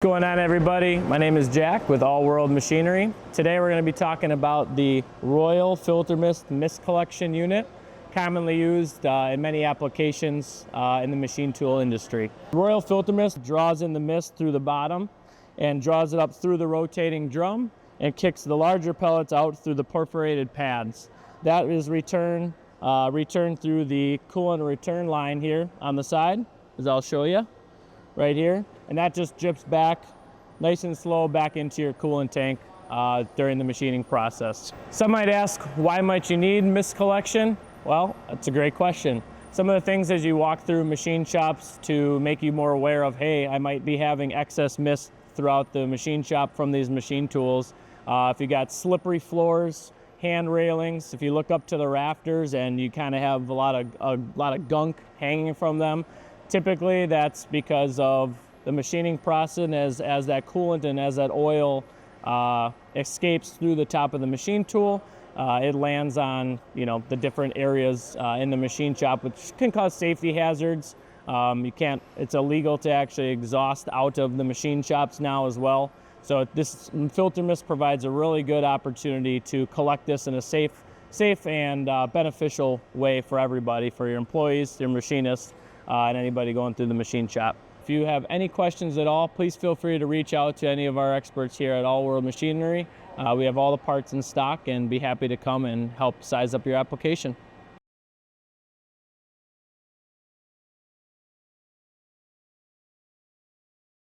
What's going on, everybody? My name is Jack with All World Machinery. Today we're going to be talking about the Royal Filtermist mist collection unit, commonly used in many applications in the machine tool industry. Royal Filtermist draws in the mist through the bottom and draws it up through the rotating drum and kicks the larger pellets out through the perforated pads. That is returned through the coolant return line here on the side, as I'll show you right here, and that just drips back nice and slow back into your coolant tank during the machining process. Some might ask, why might you need mist collection? Well, that's a great question. Some of the things as you walk through machine shops to make you more aware of, hey, I might be having excess mist throughout the machine shop from these machine tools. If you got slippery floors, hand railings, if you look up to the rafters and you kind of have a lot of gunk hanging from them, typically that's because of the machining process as that coolant and as that oil escapes through the top of the machine tool. It lands on the different areas in the machine shop, which can cause safety hazards. It's illegal to actually exhaust out of the machine shops now as well. So this filter mist provides a really good opportunity to collect this in a safe and beneficial way for everybody, for your employees, your machinists, and anybody going through the machine shop. If you have any questions at all, please feel free to reach out to any of our experts here at All World Machinery. We have all the parts in stock and be happy to come and help size up your application.